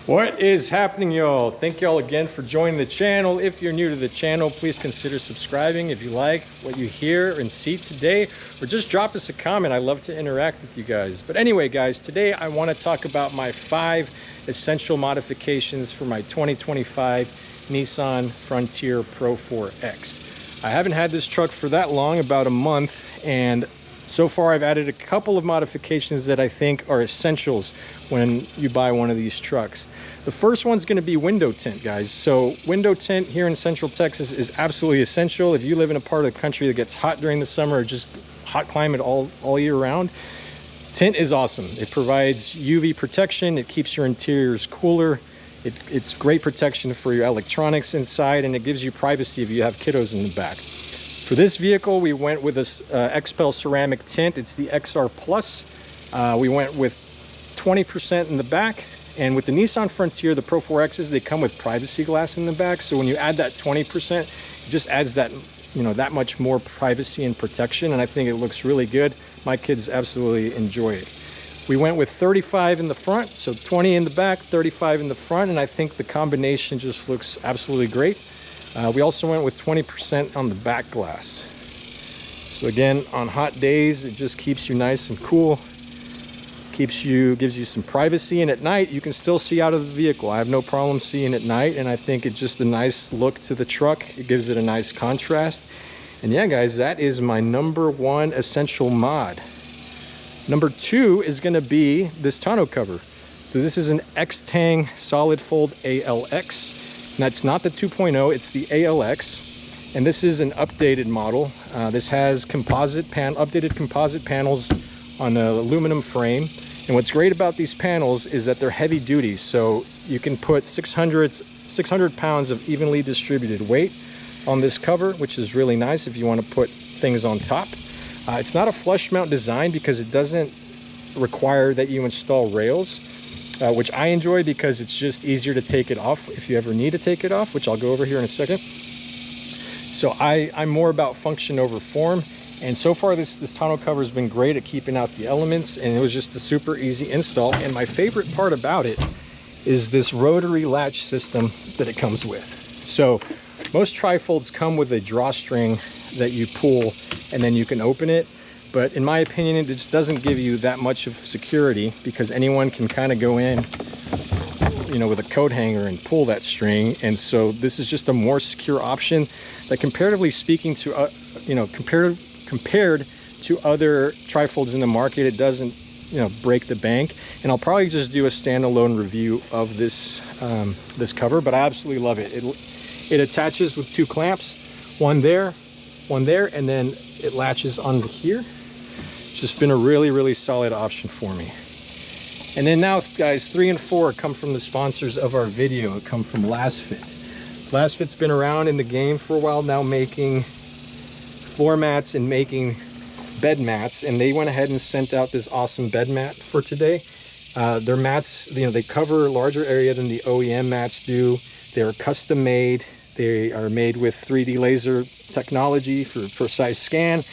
What is happening, y'all? Thank y'all again for joining the channel. If you're new to the channel, please consider subscribing if you like what you hear and see today, or just drop us a comment. I love to interact with you guys. But anyway, guys, today I want to talk about my 5 essential modifications for my 2025 Nissan Frontier Pro4X. I haven't had this truck for that long, about a month, and so far I've added a couple of modifications that I think are essentials when you buy one of these trucks. The first one's going to be window tint, guys. So window tint here in Central Texas is absolutely essential. If you live in a part of the country that gets hot during the summer or just hot climate all year round, tint is awesome. It provides UV protection. It keeps your interiors cooler. It's great protection for your electronics inside, and it gives you privacy if you have kiddos in the back. For this vehicle, we went with this XPEL ceramic tint. It's the XR Plus. We went with 20% in the back, and with the Nissan Frontier, the Pro4Xs, they come with privacy glass in the back. So when you add that 20%, it just adds that, that much more privacy and protection, and I think it looks really good. My kids absolutely enjoy it. We went with 35 in the front, so 20 in the back, 35 in the front, and I think the combination just looks absolutely great. We also went with 20% on the back glass. So again, on hot days, it just keeps you nice and cool. Gives you some privacy, and at night you can still see out of the vehicle. I have no problem seeing at night, and I think it's just a nice look to the truck. It gives it a nice contrast. And yeah, guys, that is my number 1 essential mod. Number 2 is going to be this tonneau cover. So this is an X-Tang solid fold ALX. And that's not the 2.0, it's the ALX, and this is an updated model. This has updated composite panels on an aluminum frame, and what's great about these panels is that they're heavy duty, so you can put 600 pounds of evenly distributed weight on this cover, which is really nice if you want to put things on top. It's not a flush mount design because it doesn't require that you install rails, which I enjoy because it's just easier to take it off if you ever need to take it off, which I'll go over here in a second. So I'm more about function over form, and so far this tonneau cover has been great at keeping out the elements, and it was just a super easy install. And my favorite part about it is this rotary latch system that it comes with. So most trifolds come with a drawstring that you pull and then you can open it. But in my opinion, it just doesn't give you that much of security because anyone can kind of go in, with a coat hanger and pull that string. And so this is just a more secure option that, comparatively speaking to, compared to other trifolds in the market, it doesn't, break the bank. And I'll probably just do a standalone review of this this cover, but I absolutely love it. It attaches with 2 clamps, one there, and then it latches onto here. Just been a really solid option for me. And then now, guys, 3 and 4 come from the sponsors of our video. It come from Lasfit. Lasfit's been around in the game for a while now, making floor mats and making bed mats, and they went ahead and sent out this awesome bed mat for today. Their mats, they cover a larger area than the OEM mats do. They're custom made. They are made with 3D laser technology for precise scan.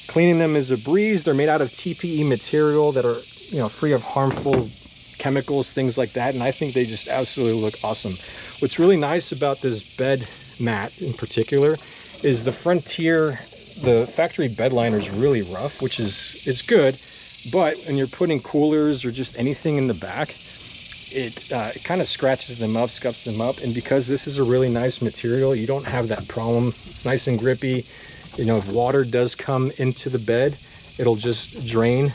Cleaning them is a breeze. They're made out of TPE material that are, free of harmful chemicals, things like that. And I think they just absolutely look awesome. What's really nice about this bed mat in particular is the Frontier, the factory bed liner is really rough, which is good. But when you're putting coolers or just anything in the back, it kind of scratches them up, scuffs them up. And because this is a really nice material, you don't have that problem. It's nice and grippy. If water does come into the bed, it'll just drain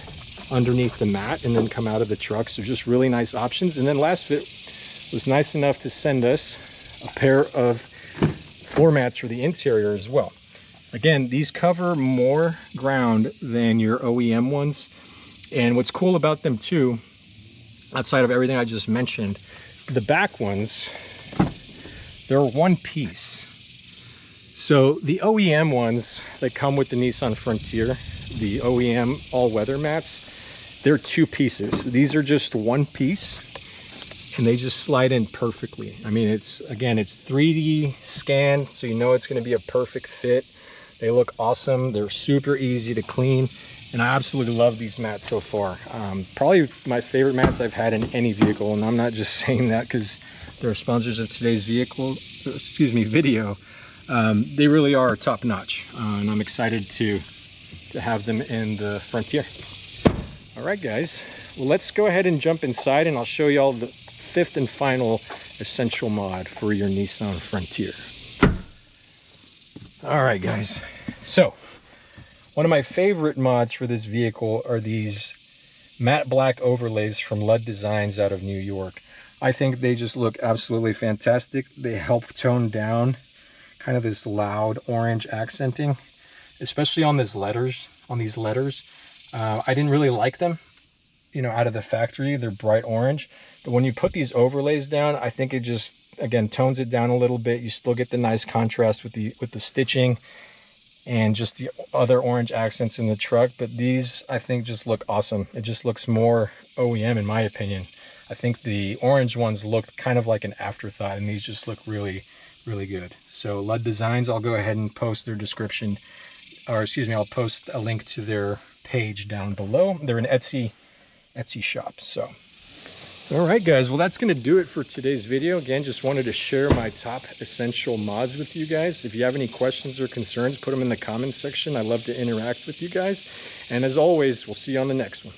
underneath the mat and then come out of the truck. So just really nice options. And then Lasfit was nice enough to send us a pair of floor mats for the interior as well. Again, these cover more ground than your OEM ones. And what's cool about them too, outside of everything I just mentioned, the back ones, they're one piece. So the OEM ones that come with the Nissan Frontier, the OEM all-weather mats, they're 2 pieces. These are just 1 piece, and they just slide in perfectly. I mean, it's 3D scan, so it's going to be a perfect fit. They look awesome. They're super easy to clean, And I absolutely love these mats so far. Probably my favorite mats I've had in any vehicle, and I'm not just saying that because they're sponsors of today's video. They really are top notch, and I'm excited to have them in the Frontier. All right, guys, well, let's go ahead and jump inside, and I'll show you all the 5th and final essential mod for your Nissan Frontier. All right, guys, so one of my favorite mods for this vehicle are these matte black overlays from Lud Designs out of New York. I think they just look absolutely fantastic. They help tone down kind of this loud orange accenting, especially on these letters. I didn't really like them, you know, out of the factory. They're bright orange, but when you put these overlays down, I think it just, again, tones it down a little bit. You still get the nice contrast with the stitching and just the other orange accents in the truck, but these I think just look awesome. It just looks more OEM in my opinion. I think the orange ones look kind of like an afterthought, and these just look really, really good. So Lud Designs, I'll go ahead and post their description, or excuse me, I'll post a link to their page down below. They're an Etsy shop. So all right, guys, well, that's going to do it for today's video. Again, just wanted to share my top essential mods with you guys. If you have any questions or concerns, put them in the comments section. I love to interact with you guys. And as always, we'll see you on the next one.